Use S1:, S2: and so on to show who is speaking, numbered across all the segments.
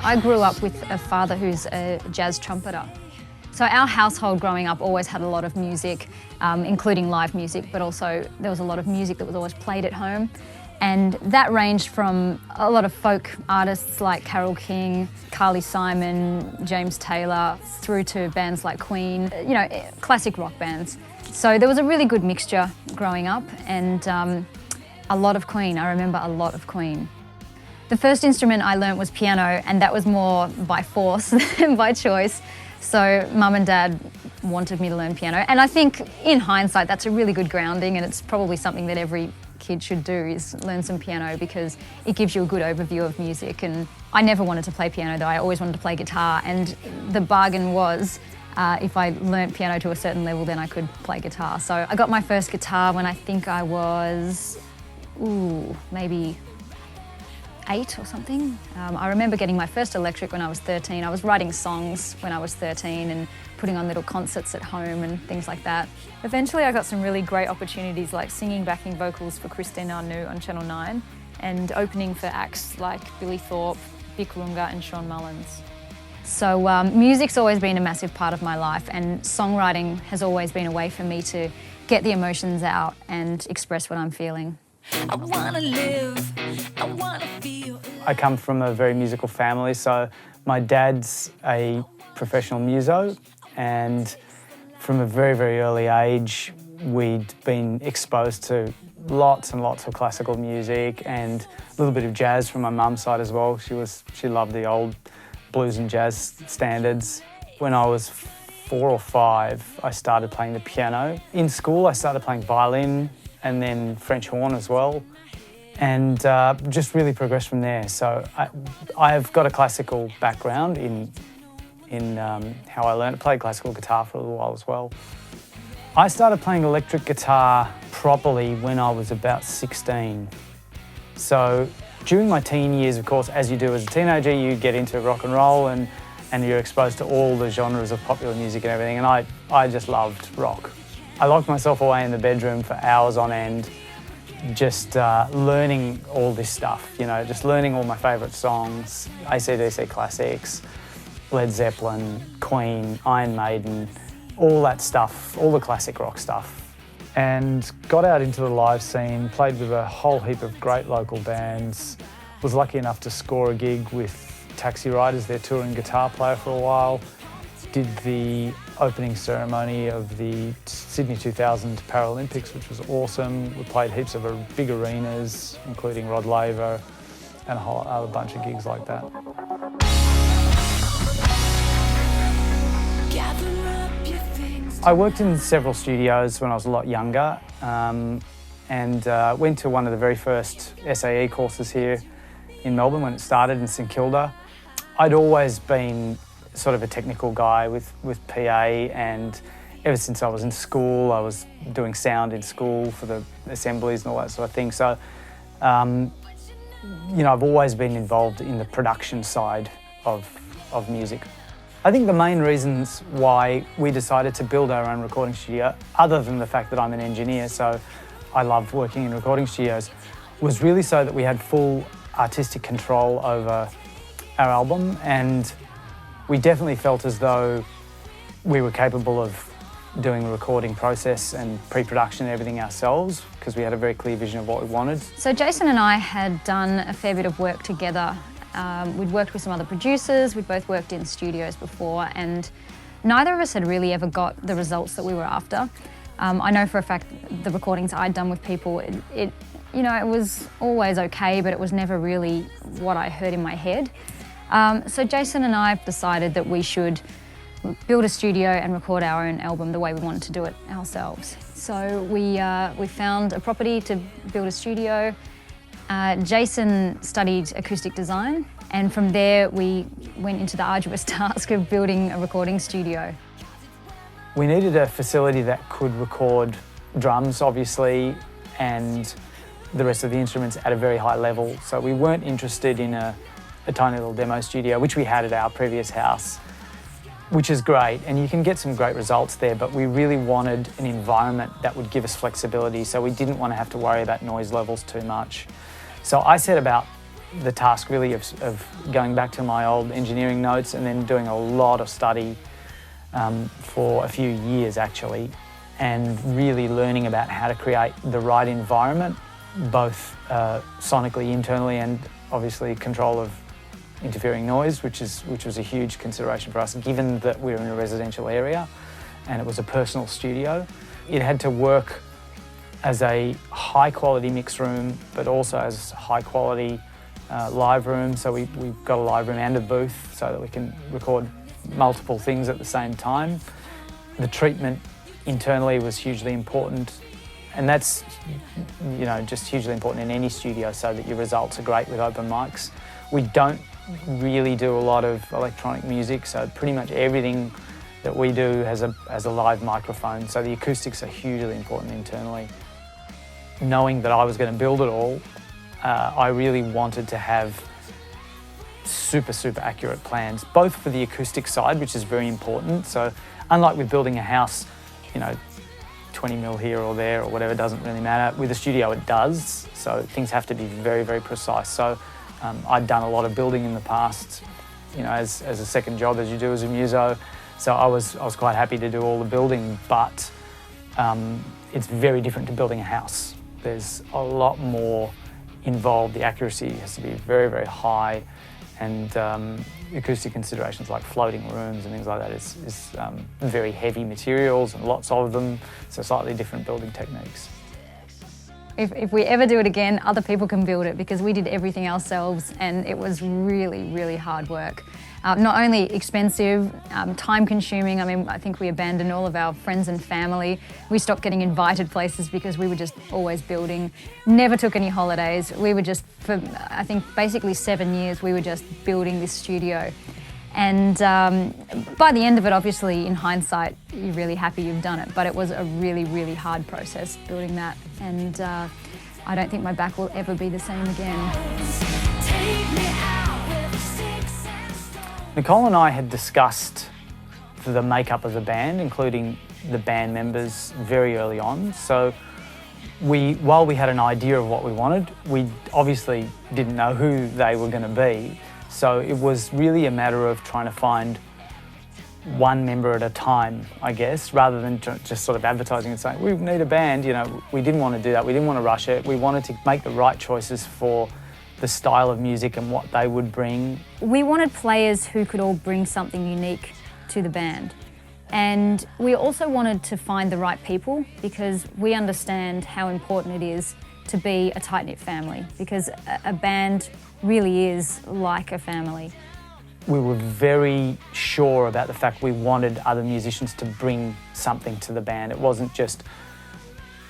S1: I grew up with a father who's a jazz trumpeter. So our household growing up always had a lot of music, including live music, but also there was a lot of music that was always played at home. And that ranged from a lot of folk artists like Carole King, Carly Simon, James Taylor, through to bands like Queen, you know, classic rock bands. So there was a really good mixture growing up, and a lot of Queen. I remember a lot of Queen. The first instrument I learnt was piano, and that was more by force than by choice. So Mum and Dad wanted me to learn piano, and I think in hindsight that's a really good grounding, and it's probably something that every kid should do, is learn some piano, because it gives you a good overview of music. And I never wanted to play piano though, I always wanted to play guitar, and the bargain was if I learnt piano to a certain level then I could play guitar. So I got my first guitar when I think I was, maybe 8 or something. I remember getting my first electric when I was 13. I was writing songs when I was 13 and putting on little concerts at home and things like that. Eventually I got some really great opportunities, like singing backing vocals for Christine Arnoux on Channel 9 and opening for acts like Billy Thorpe, Vic Runga and Sean Mullins. So music's always been a massive part of my life, and songwriting has always been a way for me to get the emotions out and express what I'm feeling.
S2: I wanna live, I wanna feel.
S3: I come from a very musical family, so my dad's a professional muso, and from a very, very early age we'd been exposed to lots and lots of classical music and a little bit of jazz from my mum's side as well. She loved the old blues and jazz standards. When I was 4 or 5, I started playing the piano. In school I started playing violin and then French horn as well, and just really progressed from there. So I've got a classical background in how I learned. I played classical guitar for a little while as well. I started playing electric guitar properly when I was about 16. So during my teen years, of course, as you do as a teenager, you get into rock and roll and you're exposed to all the genres of popular music and everything, and I just loved rock. I locked myself away in the bedroom for hours on end, just learning all this stuff, you know, just learning all my favourite songs, AC/DC classics, Led Zeppelin, Queen, Iron Maiden, all that stuff, all the classic rock stuff. And got out into the live scene, played with a whole heap of great local bands, was lucky enough to score a gig with Taxi Riders, their touring guitar player for a while, did the opening ceremony of the Sydney 2000 Paralympics, which was awesome. We played heaps of big arenas, including Rod Laver, and a whole other bunch of gigs like that. I worked in several studios when I was a lot younger, and went to one of the very first SAE courses here in Melbourne when it started in St Kilda. I'd always been sort of a technical guy with PA, and ever since I was in school, I was doing sound in school for the assemblies and all that sort of thing. So, you know, I've always been involved in the production side of music. I think the main reasons why we decided to build our own recording studio, other than the fact that I'm an engineer, so I loved working in recording studios, was really so that we had full artistic control over our album, and we definitely felt as though we were capable of doing the recording process and pre-production and everything ourselves, because we had a very clear vision of what we wanted.
S1: So Jason and I had done a fair bit of work together. We'd worked with some other producers, we'd both worked in studios before, and neither of us had really ever got the results that we were after. I know for a fact the recordings I'd done with people, it was always okay, but it was never really what I heard in my head. So Jason and I decided that we should build a studio and record our own album the way we wanted to do it ourselves. So we found a property to build a studio. Jason studied acoustic design, and from there we went into the arduous task of building a recording studio.
S3: We needed a facility that could record drums, obviously, and the rest of the instruments at a very high level. So we weren't interested in a tiny little demo studio, which we had at our previous house, which is great, and you can get some great results there, but we really wanted an environment that would give us flexibility, so we didn't want to have to worry about noise levels too much. So I set about the task really of going back to my old engineering notes and then doing a lot of study for a few years actually, and really learning about how to create the right environment, both sonically internally and obviously control of interfering noise, which was a huge consideration for us given that we were in a residential area and it was a personal studio. It had to work as a high quality mix room but also as high quality live room, so we've got a live room and a booth so that we can record multiple things at the same time. The treatment internally was hugely important, and that's, you know, just hugely important in any studio so that your results are great with open mics. We don't really do a lot of electronic music, so pretty much everything that we do has a live microphone, so the acoustics are hugely important internally. Knowing that I was going to build it all, I really wanted to have super accurate plans, both for the acoustic side, which is very important. So unlike with building a house, you know, 20 mil here or there or whatever, doesn't really matter. With a studio it does, so things have to be very precise. So I'd done a lot of building in the past, you know, as a second job as you do as a muso. So I was quite happy to do all the building, but it's very different to building a house. There's a lot more involved. The accuracy has to be very high, and acoustic considerations like floating rooms and things like that is very heavy materials and lots of them, so slightly different building techniques.
S1: If we ever do it again, other people can build it because we did everything ourselves and it was really hard work. Not only expensive, time consuming. I mean, I think we abandoned all of our friends and family. We stopped getting invited places because we were just always building. Never took any holidays. We were just, for I think basically 7 years, we were just building this studio. And by the end of it, obviously, in hindsight, you're really happy you've done it. But it was a really hard process building that. And I don't think my back will ever be the same again.
S3: Nicole and I had discussed the makeup of the band, including the band members, very early on. So while we had an idea of what we wanted, we obviously didn't know who they were going to be. So it was really a matter of trying to find one member at a time, I guess, rather than just sort of advertising and saying, we need a band. You know, we didn't want to do that. We didn't want to rush it. We wanted to make the right choices for the style of music and what they would bring.
S1: We wanted players who could all bring something unique to the band. And we also wanted to find the right people because we understand how important it is to be a tight-knit family, because a band really is like a family.
S3: We were very sure about the fact we wanted other musicians to bring something to the band. It wasn't just,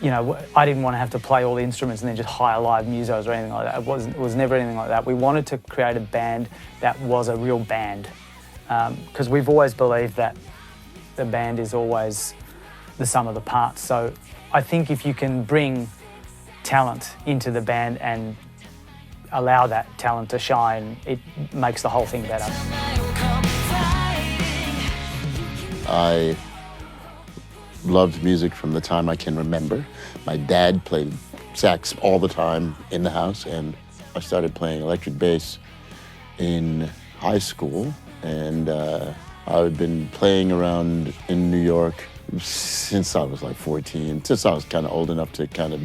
S3: you know, I didn't want to have to play all the instruments and then just hire live musos or anything like that. It was never anything like that. We wanted to create a band that was a real band, because we've always believed that the band is always the sum of the parts. So I think if you can bring talent into the band and allow that talent to shine, it makes the whole thing better.
S4: I loved music from the time I can remember. My dad played sax all the time in the house, and I started playing electric bass in high school, and I've been playing around in New York since I was like 14, since I was kind of old enough to kind of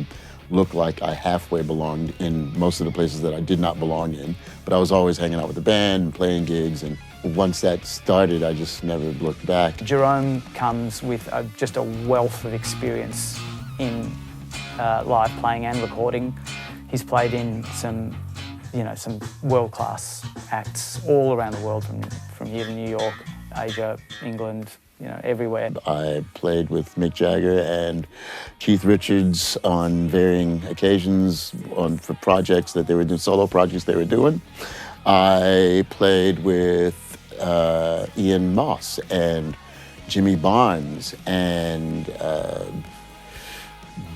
S4: look like I halfway belonged in most of the places that I did not belong in. But I was always hanging out with the band and playing gigs, and once that started, I just never looked back.
S3: Jerome comes with just a wealth of experience in live playing and recording. He's played in some world-class acts all around the world, from here to New York, Asia, England, you know, everywhere.
S4: I played with Mick Jagger and Keith Richards on varying occasions for projects that they were doing, solo projects they were doing. I played with Ian Moss and Jimmy Barnes and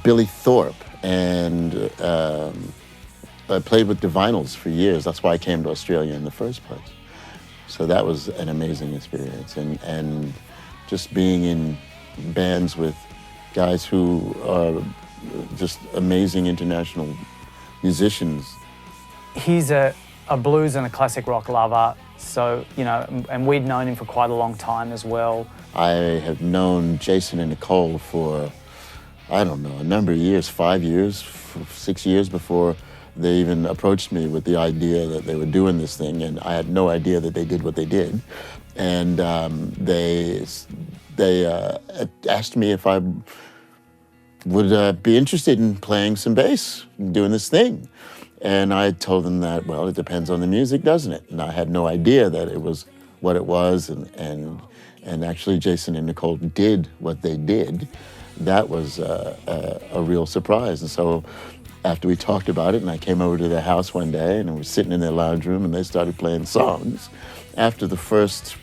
S4: Billy Thorpe, and I played with the Vinyls for years. That's why I came to Australia in the first place. So that was an amazing experience, and just being in bands with guys who are just amazing international musicians.
S3: He's a a blues and a classic rock lover, so, you know, and we'd known him for quite a long time as well.
S4: I have known Jason and Nicole for, I don't know, a number of years, 5 years, 6 years before they even approached me with the idea that they were doing this thing, and I had no idea that they did what they did. And they asked me if I would be interested in playing some bass, doing this thing. And I told them that, well, it depends on the music, doesn't it? And I had no idea that it was what it was, and actually Jason and Nicole did what they did. That was a real surprise. And so after we talked about it, and I came over to their house one day, and I was sitting in their lounge room, and they started playing songs. After the first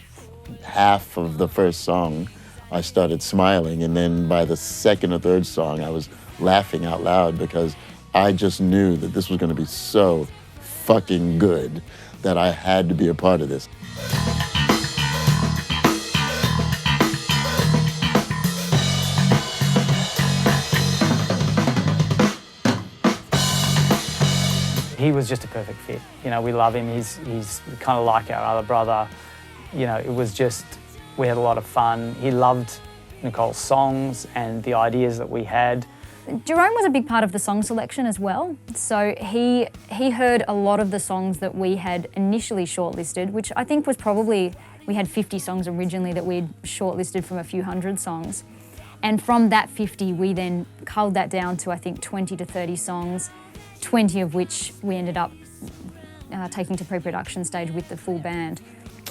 S4: half of the first song, I started smiling, and then by the second or third song, I was laughing out loud because I just knew that this was going to be so fucking good that I had to be a part of this.
S3: He was just a perfect fit. You know, we love him. He's kind of like our other brother. You know, it was just, we had a lot of fun. He loved Nicole's songs and the ideas that we had.
S1: Jerome was a big part of the song selection as well. So he heard a lot of the songs that we had initially shortlisted, which I think was probably, we had 50 songs originally that we'd shortlisted from a few hundred songs. And from that 50, we then culled that down to, I think, 20 to 30 songs, 20 of which we ended up taking to pre-production stage with the full band.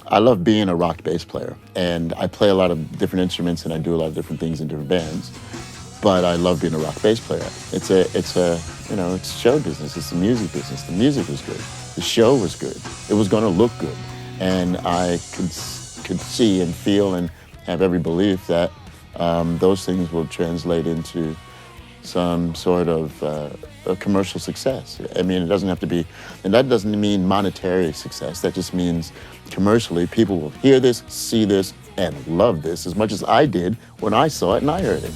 S4: I love being a rock bass player, and I play a lot of different instruments and I do a lot of different things in different bands. But I love being a rock bass player. It's show business. It's the music business. The music was good. The show was good. It was going to look good, and I could see and feel and have every belief that those things will translate into some sort of a commercial success. I mean, it doesn't have to be, and that doesn't mean monetary success. That just means commercially, people will hear this, see this, and love this as much as I did when I saw it and I heard it.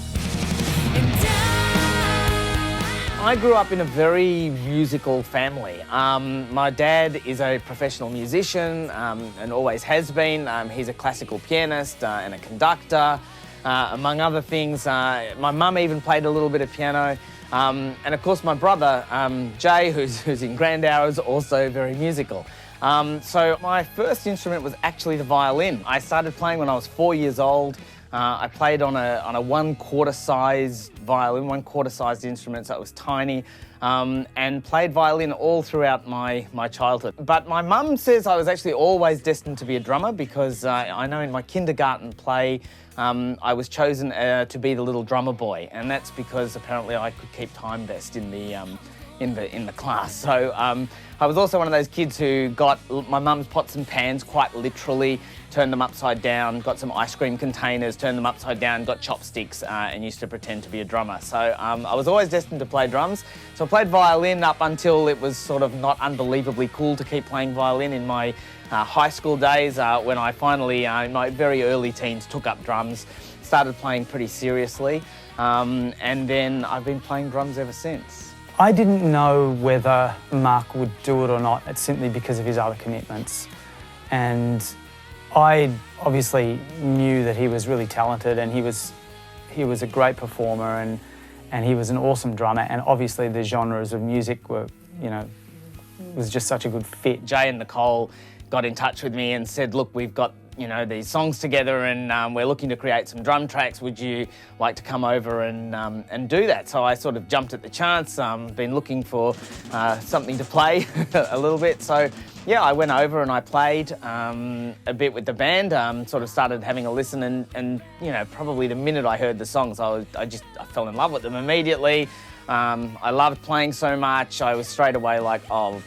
S5: I grew up in a very musical family. My dad is a professional musician and always has been. He's a classical pianist and a conductor, among other things. My mum even played a little bit of piano. And of course my brother, Jay, who's in Grandhour, is also very musical. So my first instrument was actually the violin. I started playing when I was 4 years old. I played on a 1/4 size violin, 1/4 sized instrument, so it was tiny, and played violin all throughout my childhood. But my mum says I was actually always destined to be a drummer because I know in my kindergarten play I was chosen to be the little drummer boy, and that's because apparently I could keep time best in the class. So I was also one of those kids who got my mum's pots and pans quite literally, turned them upside down, got some ice cream containers, turned them upside down, got chopsticks, and used to pretend to be a drummer. So I was always destined to play drums. So I played violin up until it was sort of not unbelievably cool to keep playing violin in my high school days, when I finally, in my very early teens, took up drums, started playing pretty seriously, and then I've been playing drums ever since.
S3: I didn't know whether Mark would do it or not, simply because of his other commitments. And I obviously knew that he was really talented, and he was a great performer, and he was an awesome drummer, and obviously the genres of music were, was just such a good fit.
S5: Jay and Nicole got in touch with me and said, look, we've got these songs together, and we're looking to create some drum tracks. Would you like to come over and do that? So I sort of jumped at the chance. Been looking for something to play a little bit. So yeah, I went over and I played a bit with the band. Sort of started having a listen, and probably the minute I heard the songs, I fell in love with them immediately. I loved playing so much. I was straight away like, oh,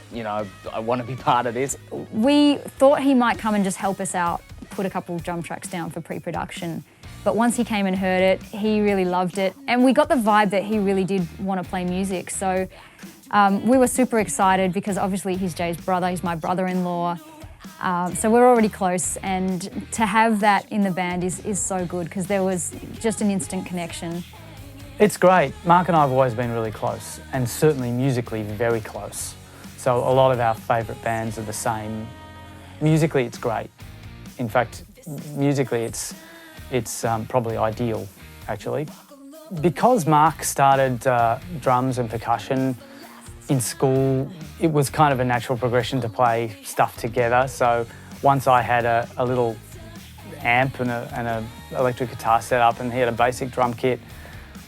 S5: I want to be part of this.
S1: We thought he might come and just help us out, put a couple of drum tracks down for pre-production. But once he came and heard it, he really loved it. And we got the vibe that he really did want to play music. So we were super excited because obviously he's Jay's brother, he's my brother-in-law. So we're already close, and to have that in the band is so good because there was just an instant connection.
S3: It's great. Mark and I have always been really close, and certainly musically very close. So a lot of our favourite bands are the same. Musically, it's great. In fact, musically, it's probably ideal, actually. Because Mark started drums and percussion in school, it was kind of a natural progression to play stuff together. So once I had a little amp and a electric guitar set up, and he had a basic drum kit,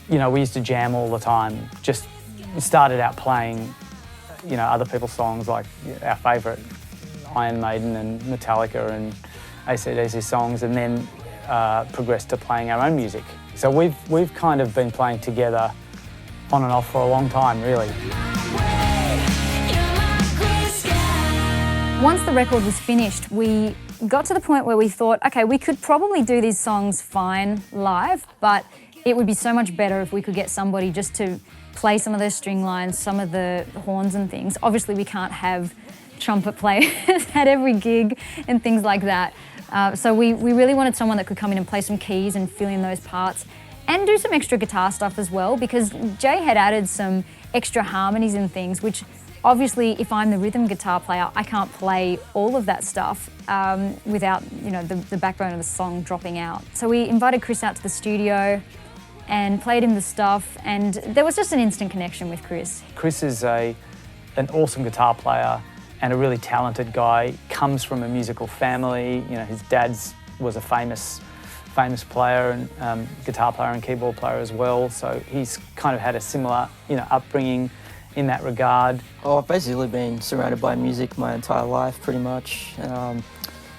S3: you know, we used to jam all the time. Just started out playing, you know, other people's songs, like our favourite Iron Maiden and Metallica and AC/DC songs, and then progressed to playing our own music. So we've kind of been playing together on and off for a long time, really.
S1: Once the record was finished, we got to the point where we thought, okay, we could probably do these songs fine live, but it would be so much better if we could get somebody just to play some of those string lines, some of the horns and things. Obviously, we can't have trumpet players at every gig and things like that. So we really wanted someone that could come in and play some keys and fill in those parts and do some extra guitar stuff as well, because Jay had added some extra harmonies and things, which obviously if I'm the rhythm guitar player, I can't play all of that stuff without, you know, the backbone of the song dropping out. So we invited Chris out to the studio and played him the stuff, and there was just an instant connection with Chris.
S3: Chris is an awesome guitar player and a really talented guy, comes from a musical family. You know, his dad was a famous player and guitar player and keyboard player as well. So he's kind of had a similar, you know, upbringing in that regard.
S6: Oh, I've basically been surrounded by music my entire life, pretty much.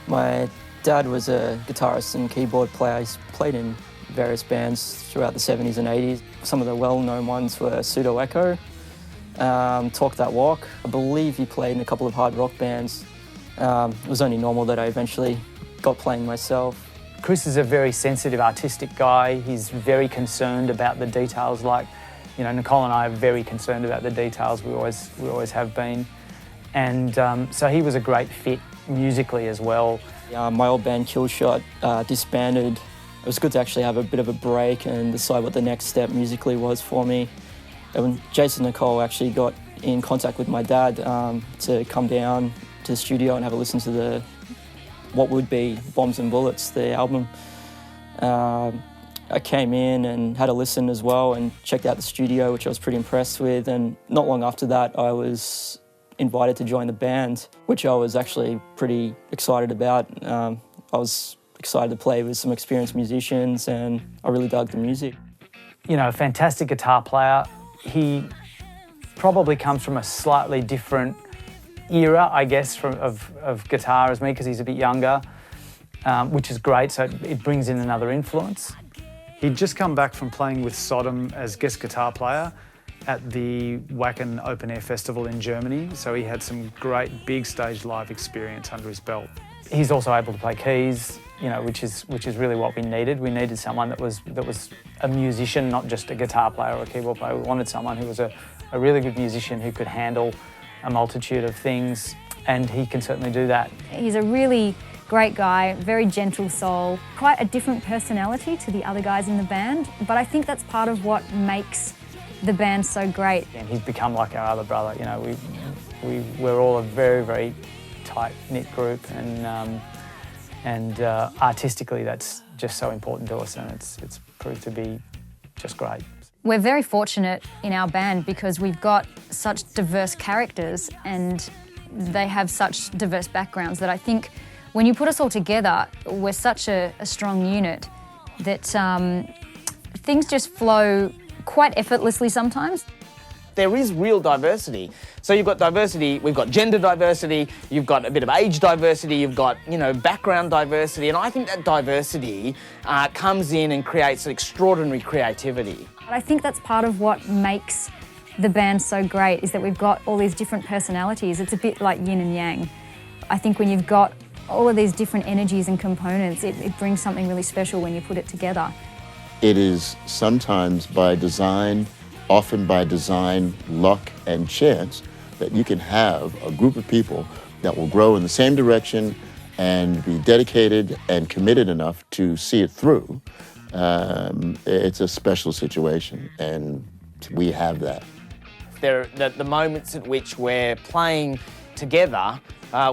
S6: My dad was a guitarist and keyboard player. He's played in various bands throughout the 70s and 80s. Some of the well-known ones were Pseudo Echo, Talk That Walk. I believe he played in a couple of hard rock bands. It was only normal that I eventually got playing myself.
S3: Chris is a very sensitive, artistic guy. He's very concerned about the details. Like, you know, Nicole and I are very concerned about the details. We always have been. And so he was a great fit musically as well.
S6: My old band Killshot disbanded. It was good to actually have a bit of a break and decide what the next step musically was for me. And when Jason and Nicole actually got in contact with my dad to come down to the studio and have a listen to what would be Bombs and Bullets, the album, I came in and had a listen as well and checked out the studio, which I was pretty impressed with. And not long after that, I was invited to join the band, which I was actually pretty excited about. I was excited to play with some experienced musicians, and I really dug the music.
S3: You know, a fantastic guitar player. He probably comes from a slightly different era, I guess, of guitar as me, because he's a bit younger, which is great, so it brings in another influence. He'd just come back from playing with Sodom as guest guitar player at the Wacken Open Air Festival in Germany, so he had some great big stage live experience under his belt. He's also able to play keys, you know, which is really what we needed. We needed someone that was a musician, not just a guitar player or a keyboard player. We wanted someone who was a really good musician who could handle a multitude of things, and he can certainly do that.
S1: He's a really great guy, very gentle soul, quite a different personality to the other guys in the band, but I think that's part of what makes the band so great.
S3: And he's become like our other brother. You know, we're all a very, very tight-knit group, and artistically that's just so important to us, and it's proved to be just great.
S1: We're very fortunate in our band because we've got such diverse characters and they have such diverse backgrounds that I think when you put us all together, we're such a strong unit that things just flow quite effortlessly sometimes.
S5: There is real diversity. So you've got diversity, we've got gender diversity, you've got a bit of age diversity, you've got, you know, background diversity, and I think that diversity comes in and creates an extraordinary creativity.
S1: But I think that's part of what makes the band so great, is that we've got all these different personalities. It's a bit like yin and yang. I think when you've got all of these different energies and components, it brings something really special when you put it together.
S4: It is sometimes by design, often by design, luck, and chance, that you can have a group of people that will grow in the same direction and be dedicated and committed enough to see it through. It's a special situation, and we have that.
S5: The moments at which we're playing together,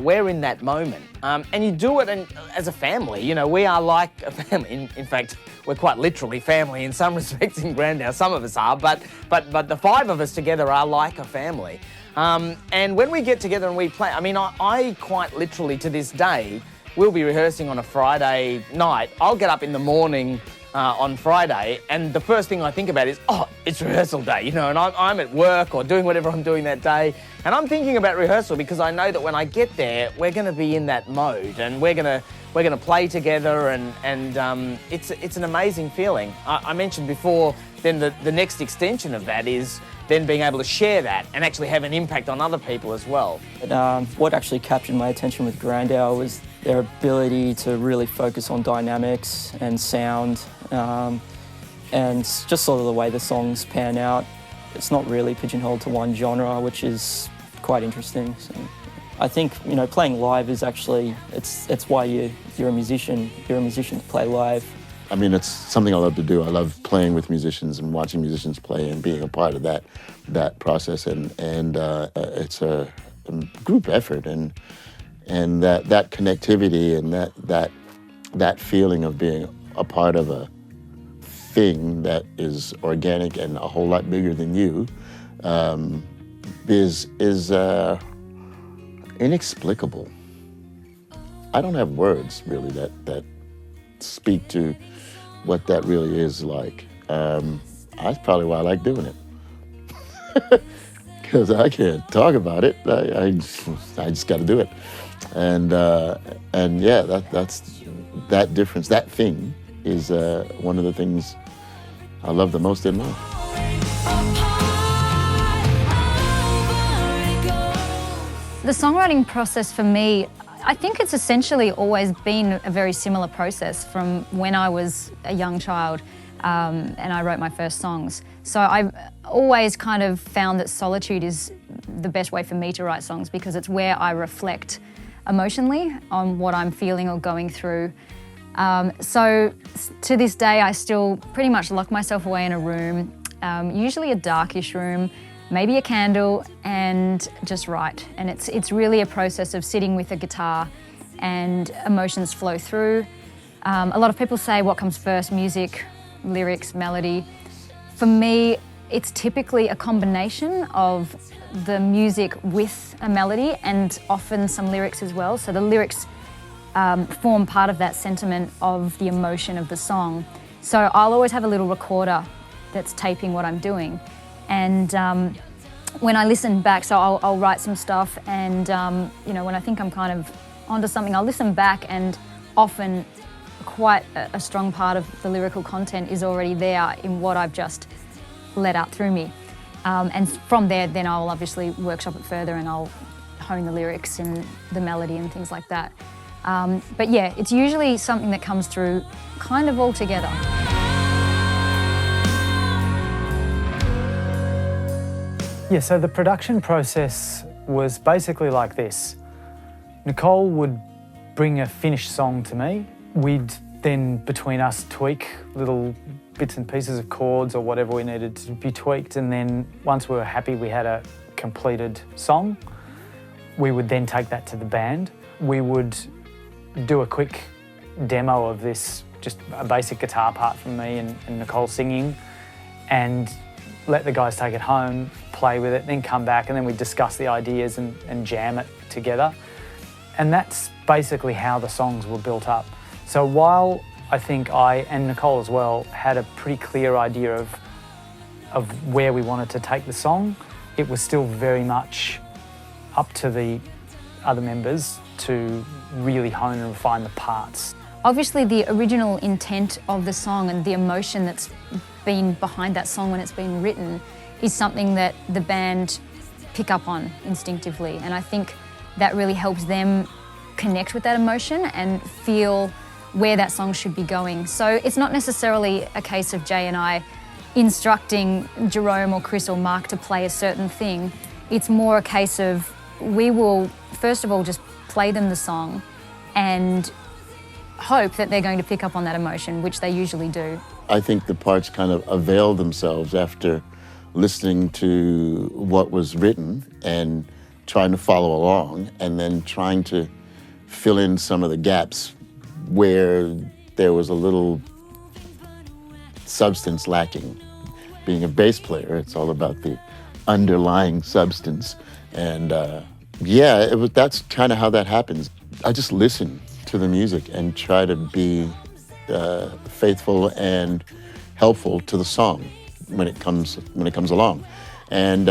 S5: we're in that moment. And you do it as a family. You know, we are like a family. In fact, we're quite literally family in some respects in Grandhour. Some of us are, but the five of us together are like a family. And when we get together and we play, I mean, I quite literally to this day, we'll be rehearsing on a Friday night. I'll get up in the morning on Friday, and the first thing I think about is, oh, it's rehearsal day, you know, and I'm at work or doing whatever I'm doing that day, and I'm thinking about rehearsal because I know that when I get there, we're going to be in that mode, and we're going to play together, and it's an amazing feeling. I mentioned before, then the next extension of that is then being able to share that and actually have an impact on other people as well.
S6: What actually captured my attention with Grandhour was their ability to really focus on dynamics and sound, and just sort of the way the songs pan out. It's not really pigeonholed to one genre, which is quite interesting. So I think, you know, playing live is actually, it's why you're a musician. You're a musician to play live.
S4: I mean, it's something I love to do. I love playing with musicians and watching musicians play and being a part of that process. And it's a group effort, and that connectivity and that feeling of being a part of a thing that is organic and a whole lot bigger than you is inexplicable. I don't have words really that speak to what that really is like. That's probably why I like doing it. Because I can't talk about it. I just got to do it. And yeah, that's that difference. That thing is one of the things I love the most in life.
S1: The songwriting process for me, I think it's essentially always been a very similar process from when I was a young child and I wrote my first songs. So I've always kind of found that solitude is the best way for me to write songs because it's where I reflect emotionally on what I'm feeling or going through. So to this day, I still pretty much lock myself away in a room, usually a darkish room, maybe a candle, and just write. And it's really a process of sitting with a guitar and emotions flow through. A lot of people say what comes first, music, lyrics, melody. For me, it's typically a combination of the music with a melody and often some lyrics as well. So the lyrics form part of that sentiment of the emotion of the song. So I'll always have a little recorder that's taping what I'm doing. And when I listen back, so I'll write some stuff and, you know, when I think I'm kind of onto something, I'll listen back and often quite a strong part of the lyrical content is already there in what I've just let out through me. And from there, then I'll obviously workshop it further and I'll hone the lyrics and the melody and things like that. But yeah, it's usually something that comes through kind of all together.
S3: Yeah, so the production process was basically like this. Nicole would bring a finished song to me. We'd then, between us, tweak little bits and pieces of chords or whatever we needed to be tweaked, and then once we were happy we had a completed song, we would then take that to the band. We would do a quick demo of this, just a basic guitar part from me and Nicole singing, and let the guys take it home, play with it, then come back, and then we'd discuss the ideas and jam it together. And that's basically how the songs were built up. So while I think I, and Nicole as well, had a pretty clear idea of where we wanted to take the song, it was still very much up to the other members to really hone and refine the parts.
S1: Obviously, the original intent of the song and the emotion that's been behind that song when it's been written is something that the band pick up on instinctively. And I think that really helps them connect with that emotion and feel where that song should be going. So it's not necessarily a case of Jay and I instructing Jerome or Chris or Mark to play a certain thing. It's more a case of we will, first of all, just play them the song and hope that they're going to pick up on that emotion, which they usually do.
S4: I think the parts kind of avail themselves after listening to what was written and trying to follow along, and then trying to fill in some of the gaps where there was a little substance lacking. Being a bass player, it's all about the underlying substance. And yeah, that's kind of how that happens. I just listen to the music and try to be faithful and helpful to the song when it comes along, and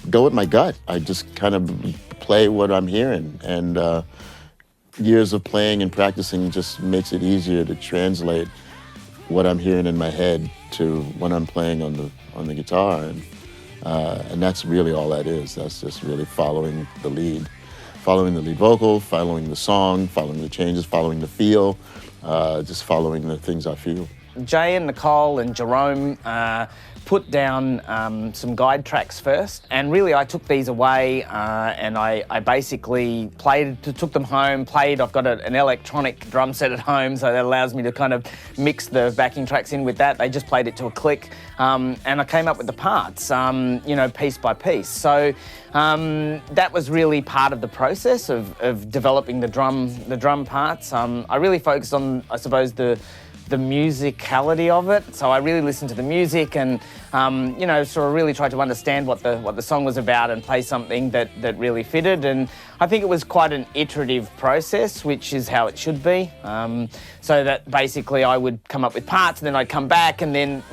S4: go with my gut. I just kind of play what I'm hearing, and years of playing and practicing just makes it easier to translate what I'm hearing in my head to when I'm playing on the guitar, and that's really all that is. That's just really following the lead vocal, following the song, following the changes, following the feel, just following the things I feel.
S5: Jay and Nicole and Jerome put down some guide tracks first, and really I took these away and I basically took them home, played. I've got an electronic drum set at home, so that allows me to kind of mix the backing tracks in with that. They just played it to a click, and I came up with the parts, piece by piece. So that was really part of the process of developing the drum parts. I really focused on, I suppose, the musicality of it. So I really listened to the music and, sort of really tried to understand what the song was about and play something that really fitted. And I think it was quite an iterative process, which is how it should be. So that basically I would come up with parts and then I'd come back and then,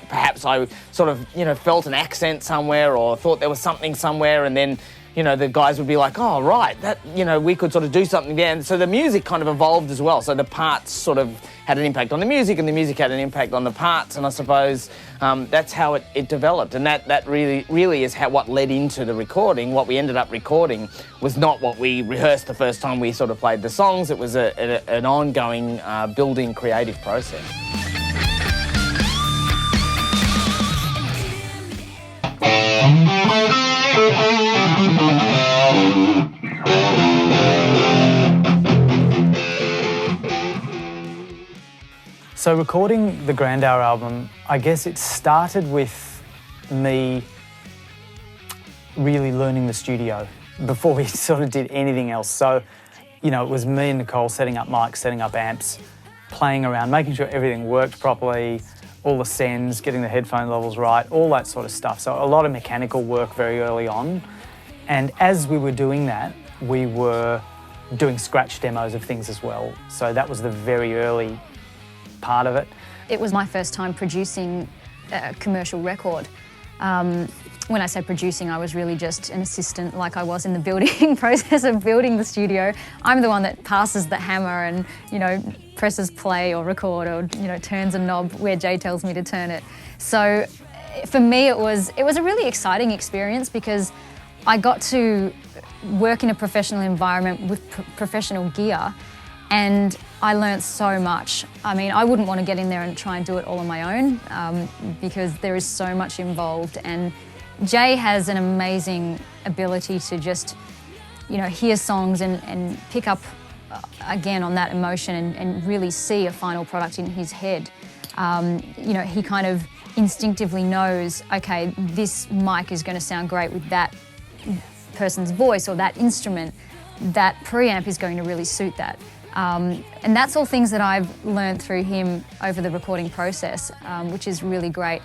S5: perhaps I sort of, felt an accent somewhere or thought there was something somewhere, and then the guys would be like, oh, right, that, we could sort of do something there. And so the music kind of evolved as well. So the parts sort of had an impact on the music and the music had an impact on the parts. And I suppose that's how it developed. And that really is what led into the recording. What we ended up recording was not what we rehearsed the first time we sort of played the songs. It was an ongoing building creative process.
S3: So recording the Grandhour album, I guess it started with me really learning the studio before we sort of did anything else. So, it was me and Nicole setting up mics, setting up amps, playing around, making sure everything worked properly, all the sends, getting the headphone levels right, all that sort of stuff. So a lot of mechanical work very early on. And as we were doing that, we were doing scratch demos of things as well. So that was the very early part of it.
S1: It was my first time producing a commercial record. When I say producing, I was really just an assistant, like I was in the building process of building the studio. I'm the one that passes the hammer and, presses play or record or, turns a knob where Jay tells me to turn it. So for me, it was a really exciting experience because I got to work in a professional environment with professional gear, and I learnt so much. I mean, I wouldn't want to get in there and try and do it all on my own because there is so much involved. And Jay has an amazing ability to just, hear songs and pick up again on that emotion and really see a final product in his head. He kind of instinctively knows, okay, this mic is going to sound great with that person's voice or that instrument. That preamp is going to really suit that. And that's all things that I've learned through him over the recording process, which is really great.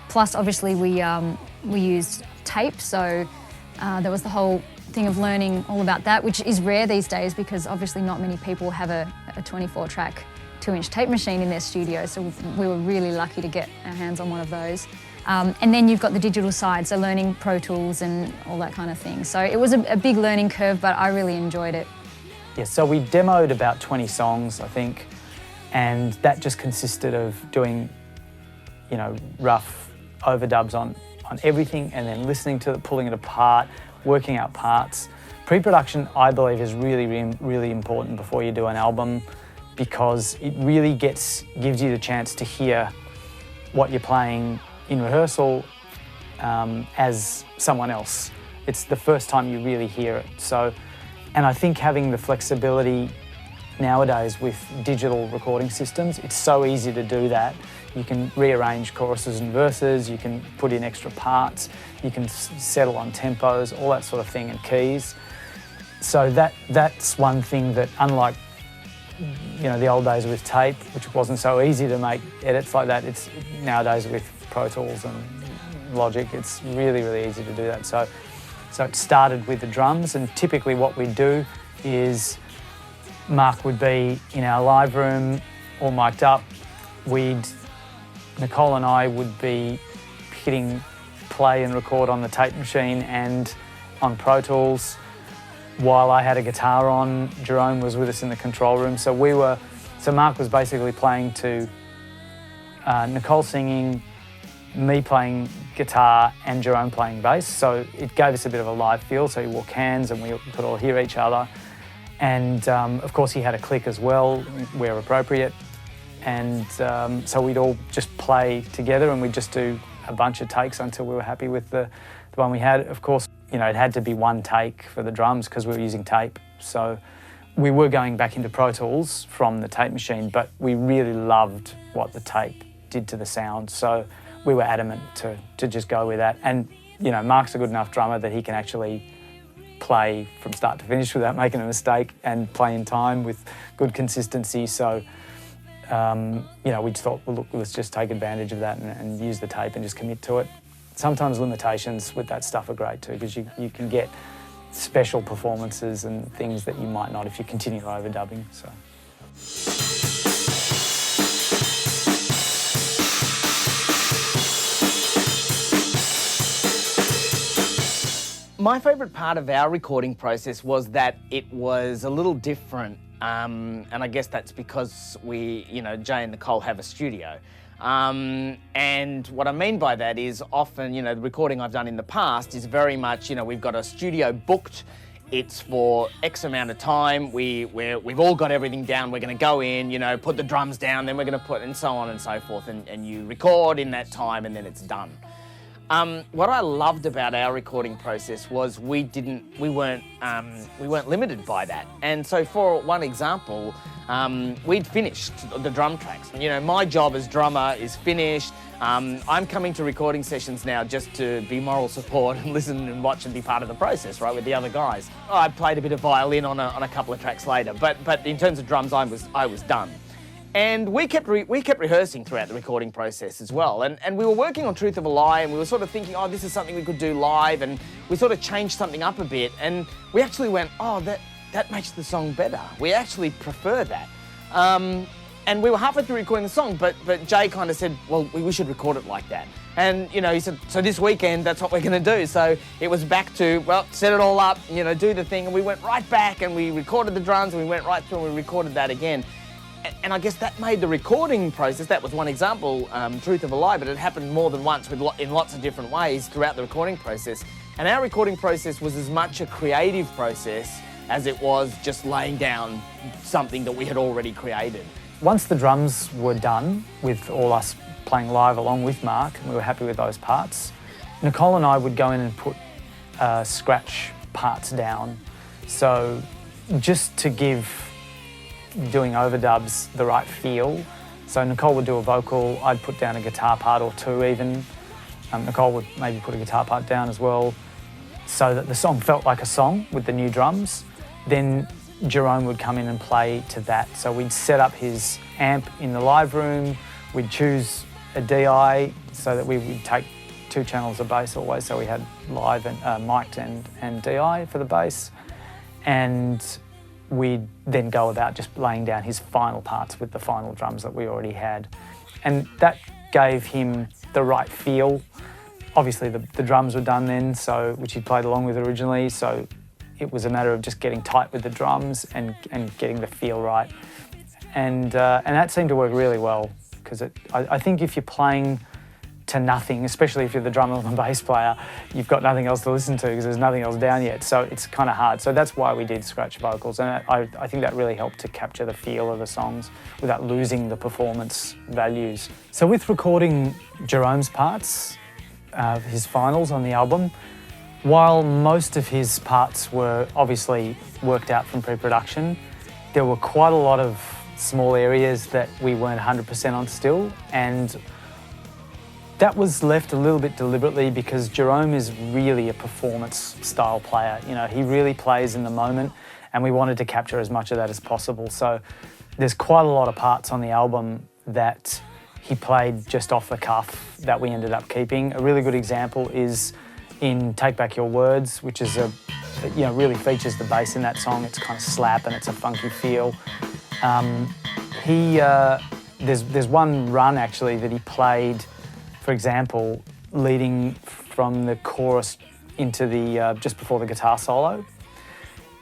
S1: Plus, obviously, we used tape, so there was the whole thing of learning all about that, which is rare these days because obviously not many people have a 24-track 2-inch tape machine in their studio, so we were really lucky to get our hands on one of those. And then you've got the digital side, so learning Pro Tools and all that kind of thing. So it was a big learning curve, but I really enjoyed it.
S3: Yeah, so we demoed about 20 songs, I think, and that just consisted of doing, rough overdubs on everything and then listening to it, pulling it apart, working out parts. Pre-production, I believe, is really, really important before you do an album because it really gives you the chance to hear what you're playing in rehearsal as someone else. It's the first time you really hear it. So, and I think having the flexibility nowadays with digital recording systems, it's so easy to do that. You can rearrange choruses and verses, you can put in extra parts, you can settle on tempos, all that sort of thing, and keys. So that's one thing that, unlike the old days with tape, which wasn't so easy to make edits like that, it's nowadays with Pro Tools and Logic, it's really, really easy to do that. So it started with the drums, and typically what we'd do is Mark would be in our live room, all mic'd up. Nicole and I would be hitting play and record on the tape machine and on Pro Tools, while I had a guitar on. Jerome was with us in the control room. So Mark was basically playing to Nicole singing, me playing guitar and Jerome playing bass. So it gave us a bit of a live feel. So he wore cans and we could all hear each other. And of course he had a click as well, where appropriate. And so we'd all just play together and we'd just do a bunch of takes until we were happy with the one we had. Of course, it had to be one take for the drums because we were using tape. So we were going back into Pro Tools from the tape machine, but we really loved what the tape did to the sound. So we were adamant to just go with that. And, Mark's a good enough drummer that he can actually play from start to finish without making a mistake and play in time with good consistency. So, we just thought, well, look, let's just take advantage of that and use the tape and just commit to it. Sometimes limitations with that stuff are great too, because you can get special performances and things that you might not if you continue overdubbing. So.
S5: My favourite part of our recording process was that it was a little different, and I guess that's because we, Jay and Nicole have a studio. And what I mean by that is often, the recording I've done in the past is very much, we've got a studio booked, it's for X amount of time, we've all got everything down, we're going to go in, put the drums down, then we're going to put, and so on and so forth, and you record in that time and then it's done. What I loved about our recording process was we weren't limited by that. And so for one example, we'd finished the drum tracks. My job as drummer is finished. I'm coming to recording sessions now just to be moral support and listen and watch and be part of the process, right, with the other guys. I played a bit of violin on a couple of tracks later, but in terms of drums, I was done. And we kept rehearsing throughout the recording process as well. And we were working on Truth of a Lie, and we were sort of thinking, oh, this is something we could do live, and we sort of changed something up a bit. And we actually went, oh, that makes the song better. We actually prefer that. And we were halfway through recording the song, but Jay kind of said, well, we should record it like that. And, he said, so this weekend, that's what we're going to do. So it was back to, well, set it all up, do the thing. And we went right back and we recorded the drums and we went right through and we recorded that again. And I guess that made the recording process, that was one example, Truth of a Lie, but it happened more than once in lots of different ways throughout the recording process. And our recording process was as much a creative process as it was just laying down something that we had already created.
S3: Once the drums were done, with all us playing live along with Mark, and we were happy with those parts, Nicole and I would go in and put scratch parts down. So just to give doing overdubs the right feel. So Nicole would do a vocal, I'd put down a guitar part or two even. Nicole would maybe put a guitar part down as well, so that the song felt like a song with the new drums. Then Jerome would come in and play to that. So we'd set up his amp in the live room, we'd choose a DI so that we would take 2 channels of bass always, so we had live and mic'd and DI for the bass. And we'd then go about just laying down his final parts with the final drums that we already had. And that gave him the right feel. Obviously the drums were done then, which he played along with originally, so it was a matter of just getting tight with the drums and getting the feel right. And that seemed to work really well, because I think if you're playing to nothing, especially if you're the drummer and the bass player, you've got nothing else to listen to because there's nothing else down yet. So it's kind of hard. So that's why we did scratch vocals. And I think that really helped to capture the feel of the songs without losing the performance values. So with recording Jerome's parts, his finals on the album, while most of his parts were obviously worked out from pre-production, there were quite a lot of small areas that we weren't 100% on still, and that was left a little bit deliberately because Jerome is really a performance style player. You know, he really plays in the moment, and we wanted to capture as much of that as possible. So there's quite a lot of parts on the album that he played just off the cuff that we ended up keeping. A really good example is in Take Back Your Words, which is really features the bass in that song. It's kind of slap and it's a funky feel. There's one run actually that he played, for example, leading from the chorus into the just before the guitar solo.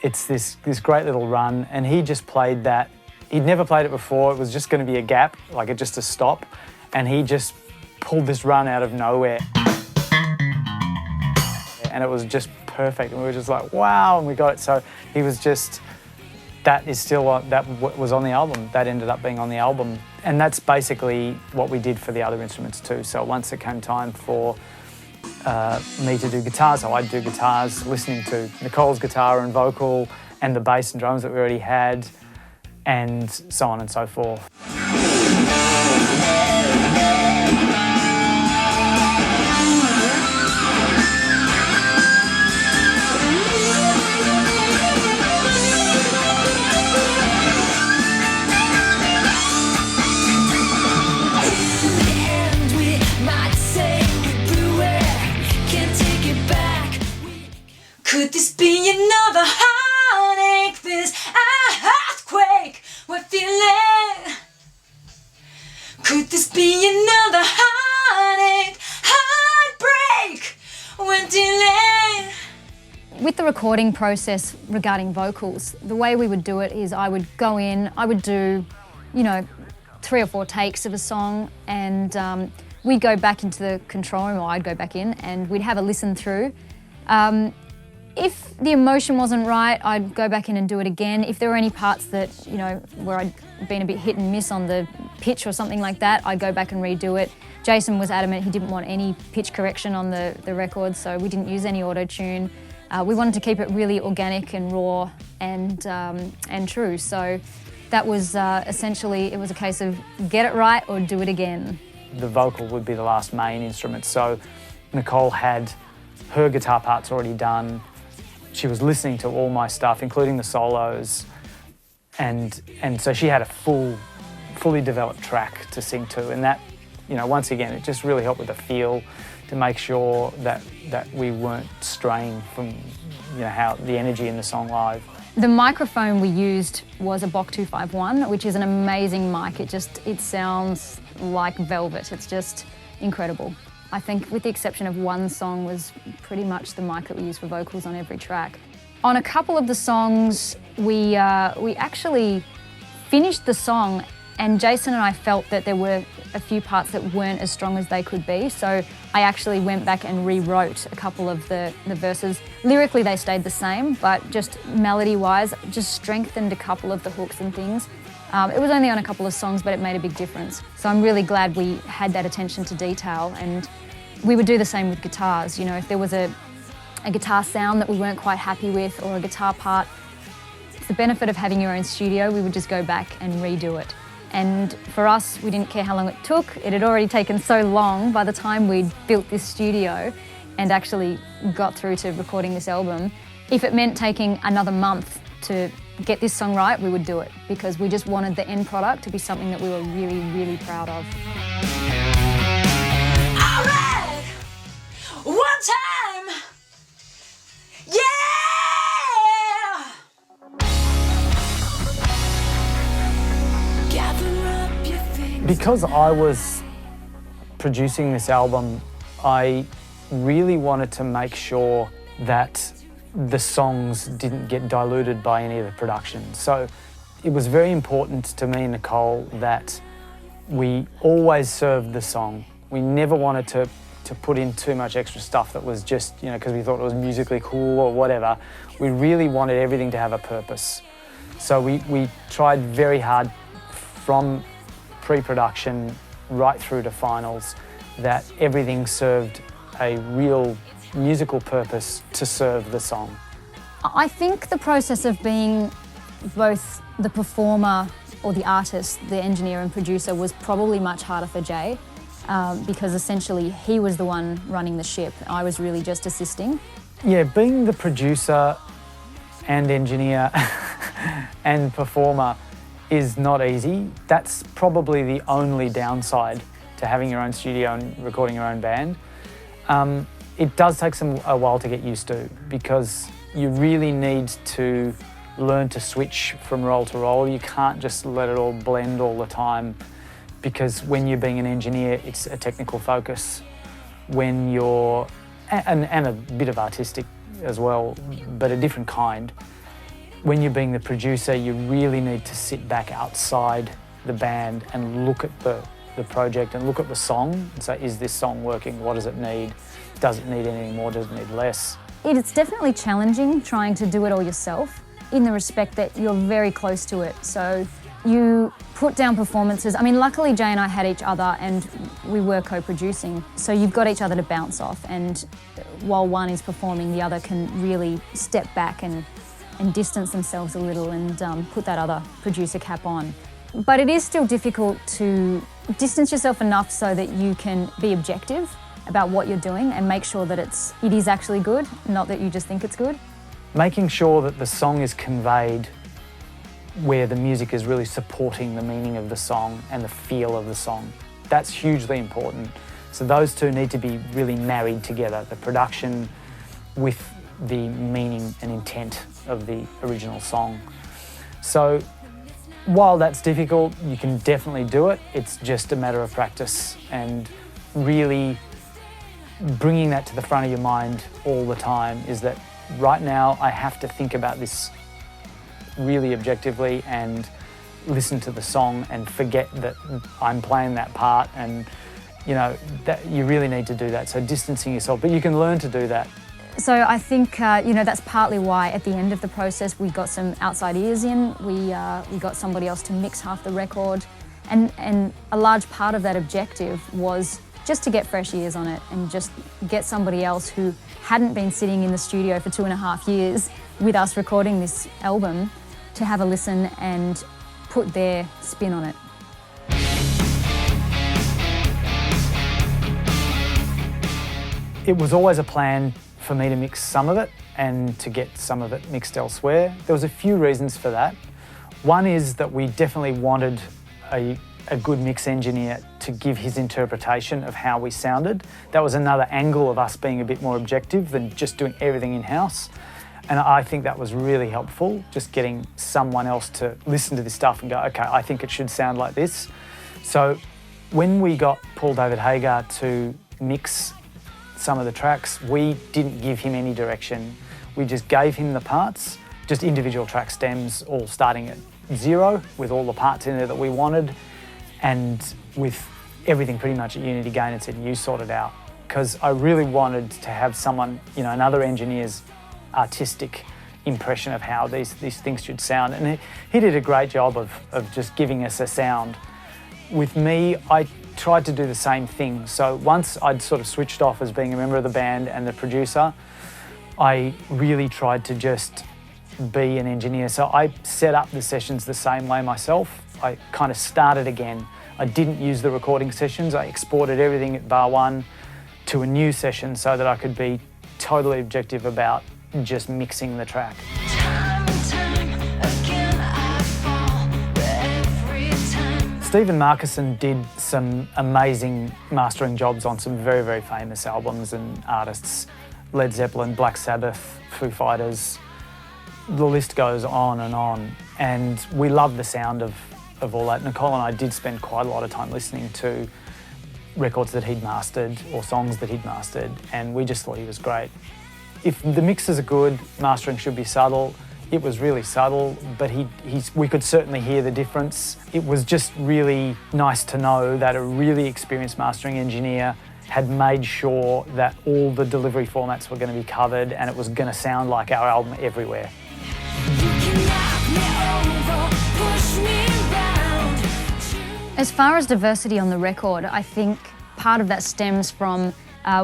S3: It's this great little run, and he just played that. He'd never played it before. It was just going to be a gap, like just a stop, and he just pulled this run out of nowhere. And it was just perfect, and we were just like, wow, and we got it. So he was just, that was on the album. That ended up being on the album. And that's basically what we did for the other instruments too. So once it came time for me to do guitars, so I'd do guitars, listening to Nicole's guitar and vocal and the bass and drums that we already had, and so on and so forth.
S2: Could this be another heartache, this earthquake we're feeling? Could this be another heartache, heartbreak we're dealing?
S1: With the recording process regarding vocals, the way we would do it is I would go in, I would do, 3 or 4 takes of a song, and we'd go back into the control room, or I'd go back in, and we'd have a listen through. If the emotion wasn't right, I'd go back in and do it again. If there were any parts that, where I'd been a bit hit and miss on the pitch or something like that, I'd go back and redo it. Jason was adamant he didn't want any pitch correction on the record, so we didn't use any auto-tune. We wanted to keep it really organic and raw and true. So that was essentially, it was a case of get it right or do it again.
S3: The vocal would be the last main instrument. So Nicole had her guitar parts already done. She was listening to all my stuff, including the solos, and so she had a fully developed track to sing to, and that, once again, it just really helped with the feel to make sure that we weren't straying from, how the energy in the song live.
S1: The microphone we used was a Bock 251, which is an amazing mic. It sounds like velvet. It's just incredible. I think with the exception of one song was pretty much the mic that we used for vocals on every track. On a couple of the songs, we actually finished the song, and Jason and I felt that there were a few parts that weren't as strong as they could be, so I actually went back and rewrote a couple of the verses. Lyrically they stayed the same, but just melody-wise, just strengthened a couple of the hooks and things. It was only on a couple of songs, but it made a big difference. So I'm really glad we had that attention to detail, and we would do the same with guitars. If there was a guitar sound that we weren't quite happy with, or a guitar part, it's the benefit of having your own studio. We would just go back and redo it. And for us, we didn't care how long it took. It had already taken so long by the time we'd built this studio and actually got through to recording this album. If it meant taking another month to get this song right, we would do it, because we just wanted the end product to be something that we were really, really proud of.
S2: All right, one time, yeah! Gather up your things.
S3: Because I was producing this album, I really wanted to make sure that the songs didn't get diluted by any of the production. So it was very important to me and Nicole that we always served the song. We never wanted to put in too much extra stuff that was just, because we thought it was musically cool or whatever. We really wanted everything to have a purpose. So we tried very hard from pre-production right through to finals that everything served a real musical purpose to serve the song.
S1: I think the process of being both the performer or the artist, the engineer and producer, was probably much harder for Jay because essentially he was the one running the ship. I was really just assisting.
S3: Yeah, being the producer and engineer and performer is not easy. That's probably the only downside to having your own studio and recording your own band. It does take a while to get used to because you really need to learn to switch from role to role. You can't just let it all blend all the time because when you're being an engineer, it's a technical focus. When you're, and a bit of artistic as well, but a different kind. When you're being the producer, you really need to sit back outside the band and look at the project and look at the song and say, is this song working? What does it need? Does it need anything more? Does it need less?
S1: It's definitely challenging trying to do it all yourself in the respect that you're very close to it. So you put down performances. I mean, luckily Jay and I had each other and we were co-producing. So you've got each other to bounce off, and while one is performing, the other can really step back and distance themselves a little and put that other producer cap on. But it is still difficult to distance yourself enough so that you can be objective about what you're doing and make sure that it is actually good, not that you just think it's good.
S3: Making sure that the song is conveyed where the music is really supporting the meaning of the song and the feel of the song. That's hugely important. So those two need to be really married together, the production with the meaning and intent of the original song. So while that's difficult, you can definitely do it. It's just a matter of practice and really bringing that to the front of your mind all the time, is that right now I have to think about this really objectively and listen to the song and forget that I'm playing that part, and that you really need to do that. So distancing yourself, but you can learn to do that.
S1: So I think that's partly why at the end of the process we got some outside ears in. We got somebody else to mix half the record, and a large part of that objective was just to get fresh ears on it and just get somebody else who hadn't been sitting in the studio for 2.5 years with us recording this album to have a listen and put their spin on it.
S3: It was always a plan for me to mix some of it and to get some of it mixed elsewhere. There was a few reasons for that. One is that we definitely wanted a good mix engineer to give his interpretation of how we sounded. That was another angle of us being a bit more objective than just doing everything in-house. And I think that was really helpful, just getting someone else to listen to this stuff and go, okay, I think it should sound like this. So when we got Paul David Hagar to mix some of the tracks, we didn't give him any direction. We just gave him the parts, just individual track stems, all starting at 0 with all the parts in there that we wanted, and with everything pretty much at unity gain, and said, you sort it out. Because I really wanted to have someone, another engineer's artistic impression of how these things should sound. And he did a great job of just giving us a sound. With me, I tried to do the same thing. So once I'd sort of switched off as being a member of the band and the producer, I really tried to just be an engineer. So I set up the sessions the same way myself. I kind of started again. I didn't use the recording sessions. I exported everything at bar one to a new session so that I could be totally objective about just mixing the track. Stephen Markison did some amazing mastering jobs on some very, very famous albums and artists. Led Zeppelin, Black Sabbath, Foo Fighters, the list goes on. And we love the sound of all that. Nicole and I did spend quite a lot of time listening to records that he'd mastered or songs that he'd mastered, and we just thought he was great. If the mixes are good, mastering should be subtle. It was really subtle, but we could certainly hear the difference. It was just really nice to know that a really experienced mastering engineer had made sure that all the delivery formats were going to be covered and it was going to sound like our album everywhere.
S1: As far as diversity on the record, I think part of that stems from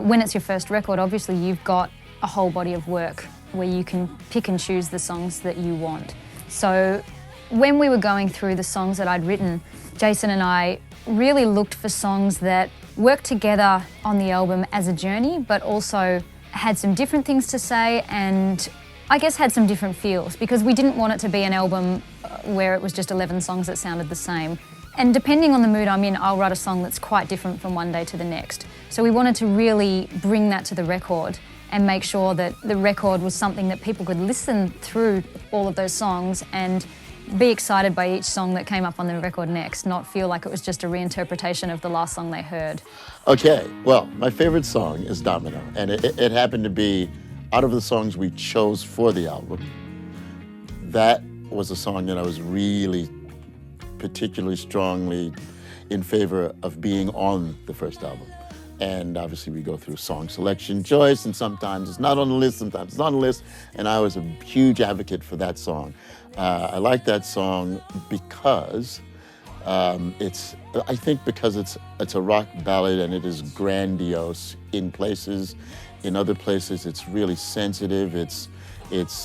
S1: when it's your first record, obviously you've got a whole body of work where you can pick and choose the songs that you want. So when we were going through the songs that I'd written, Jason and I really looked for songs that worked together on the album as a journey, but also had some different things to say and I guess had some different feels, because we didn't want it to be an album where it was just 11 songs that sounded the same. And depending on the mood I'm in, I'll write a song that's quite different from one day to the next. So we wanted to really bring that to the record and make sure that the record was something that people could listen through all of those songs and be excited by each song that came up on the record next, not feel like it was just a reinterpretation of the last song they heard.
S4: Okay, well, my favorite song is Domino, and it happened to be, out of the songs we chose for the album, that was a song that I was really particularly strongly in favor of being on the first album. And obviously we go through song selection choice, and sometimes it's not on the list, sometimes it's on the list, and I was a huge advocate for that song. I like that song because I think because it's a rock ballad and it is grandiose in places. In other places, it's really sensitive. It's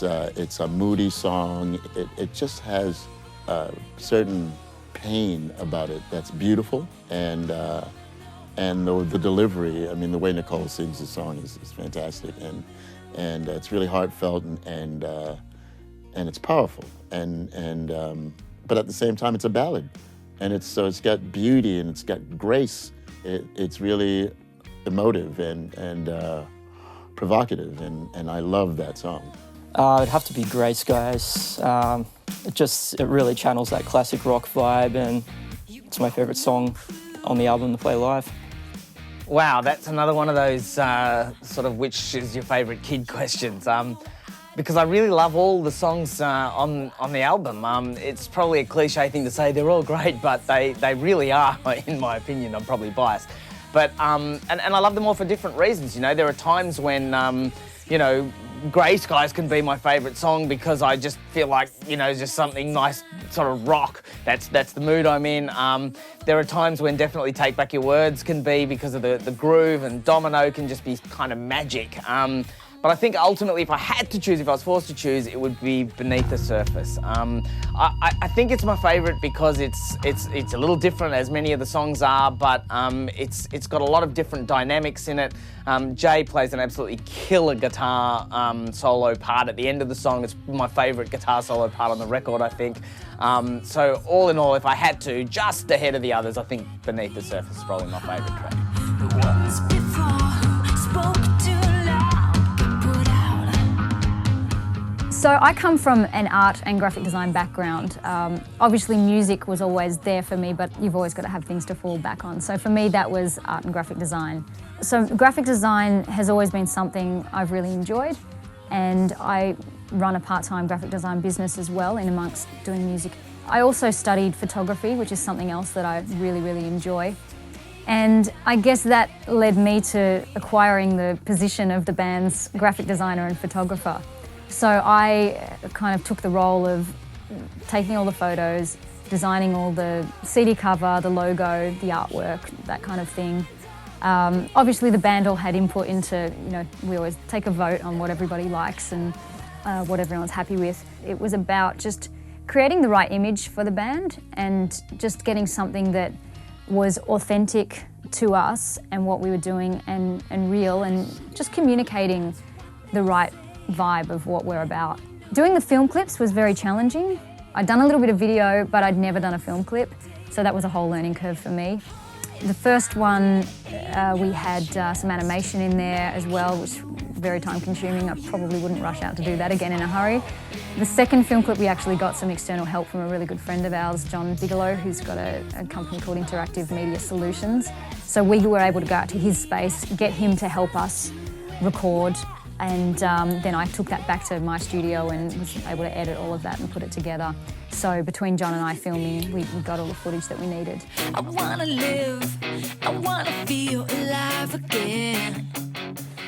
S4: a moody song. It just has a certain pain about it that's beautiful, and the delivery. I mean, the way Nicole sings the song is fantastic, and it's really heartfelt and it's powerful, but at the same time, it's a ballad, and it's got beauty and it's got grace. It's really emotive and provocative, and I love that song.
S6: It'd have to be Grace, guys. It really channels that classic rock vibe, and it's my favourite song on the album to play live.
S5: Wow, that's another one of those sort of which is your favourite kid questions. Because I really love all the songs on the album. It's probably a cliche thing to say, they're all great, but they really are, in my opinion. I'm probably biased. But, and I love them all for different reasons, you know. There are times when, you know, Grey Skies can be my favourite song because I just feel like, you know, just something nice, sort of rock. That's the mood I'm in. There are times when definitely Take Back Your Words can be because of the groove, and Domino can just be kind of magic. But I think ultimately, if I had to choose, if I was forced to choose, it would be Beneath the Surface. I think it's my favourite because it's a little different, as many of the songs are, but it's got a lot of different dynamics in it. Jay plays an absolutely killer guitar solo part at the end of the song. It's my favourite guitar solo part on the record, I think. So all in all, if I had to, just ahead of the others, I think Beneath the Surface is probably my favourite track.
S2: Once before, who spoke too loud, got put out.
S1: So I come from an art and graphic design background. Obviously music was always there for me, but you've always got to have things to fall back on. So for me, that was art and graphic design. So graphic design has always been something I've really enjoyed, and I run a part-time graphic design business as well in amongst doing music. I also studied photography, which is something else that I really, really enjoy. And I guess that led me to acquiring the position of the band's graphic designer and photographer. So I kind of took the role of taking all the photos, designing all the CD cover, the logo, the artwork, that kind of thing. Obviously the band all had input into, you know, we always take a vote on what everybody likes and what everyone's happy with. It was about just creating the right image for the band and just getting something that was authentic to us and what we were doing and real, and just communicating the right vibe of what we're about. Doing the film clips was very challenging. I'd done a little bit of video, but I'd never done a film clip, so that was a whole learning curve for me. The first one, we had some animation in there as well, which was very time consuming. I probably wouldn't rush out to do that again in a hurry. The second film clip, we actually got some external help from a really good friend of ours, John Bigelow, who's got a company called Interactive Media Solutions. So we were able to go out to his space, get him to help us record, and then I took that back to my studio and was able to edit all of that and put it together. So between John and I filming, we got all the footage that we needed.
S2: I wanna live, I wanna feel alive again.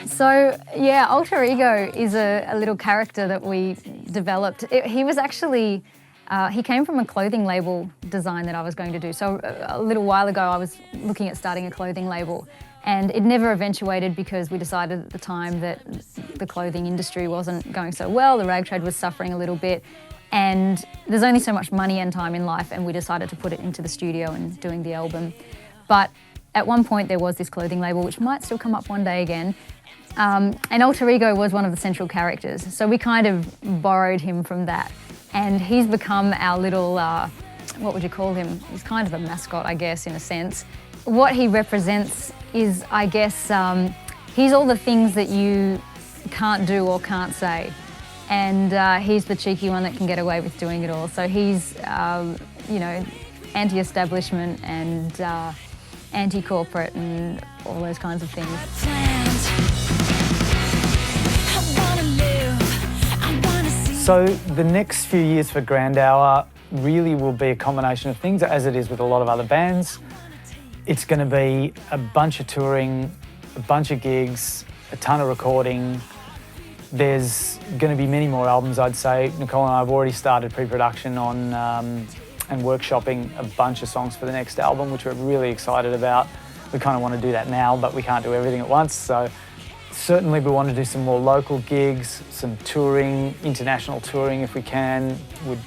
S1: So yeah, Alter Ego is a little character that we developed. He was actually, he came from a clothing label design that I was going to do. So a little while ago I was looking at starting a clothing label, and it never eventuated because we decided at the time that the clothing industry wasn't going so well, the rag trade was suffering a little bit. And there's only so much money and time in life, and we decided to put it into the studio and doing the album. But at one point there was this clothing label, which might still come up one day again, and Alter Ego was one of the central characters. So we kind of borrowed him from that. And he's become our little, what would you call him? He's kind of a mascot, I guess, in a sense. What he represents is, I guess, he's all the things that you can't do or can't say. And he's the cheeky one that can get away with doing it all. So he's, you know, anti-establishment and anti-corporate and all those kinds of things.
S3: So the next few years for Grandhour really will be a combination of things, as it is with a lot of other bands. It's going to be a bunch of touring, a bunch of gigs, a ton of recording. There's going to be many more albums, I'd say. Nicole and I have already started pre-production on and workshopping a bunch of songs for the next album, which we're really excited about. We kind of want to do that now, but we can't do everything at once. So certainly we want to do some more local gigs, some touring, international touring if we can,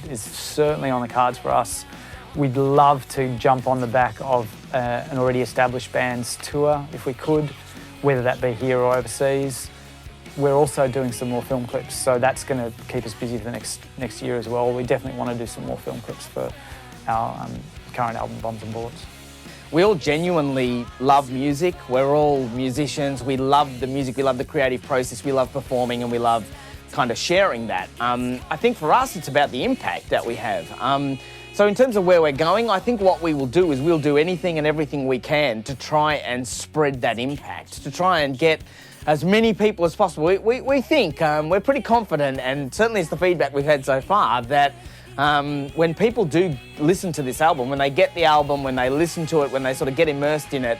S3: is certainly on the cards for us. We'd love to jump on the back of an already established band's tour if we could, whether that be here or overseas. We're also doing some more film clips, so that's going to keep us busy for the next year as well. We definitely want to do some more film clips for our current album, Bombs and Bullets.
S5: We all genuinely love music. We're all musicians. We love the music, we love the creative process, we love performing, and we love kind of sharing that. I think for us, it's about the impact that we have. So in terms of where we're going, I think what we will do is we'll do anything and everything we can to try and spread that impact, to try and get as many people as possible. We think, we're pretty confident, and certainly it's the feedback we've had so far, that when people do listen to this album, when they get the album, when they listen to it, when they sort of get immersed in it,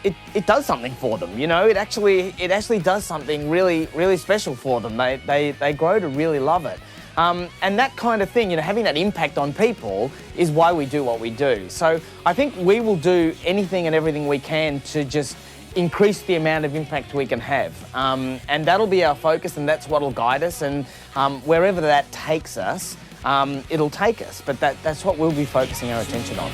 S5: it does something for them. You know, it actually does something really, really special for them. They grow to really love it. And that kind of thing, you know, having that impact on people is why we do what we do. So I think we will do anything and everything we can to just increase the amount of impact we can have. And that'll be our focus, and that's what'll guide us. And wherever that takes us, it'll take us. But that's what we'll be focusing our attention on.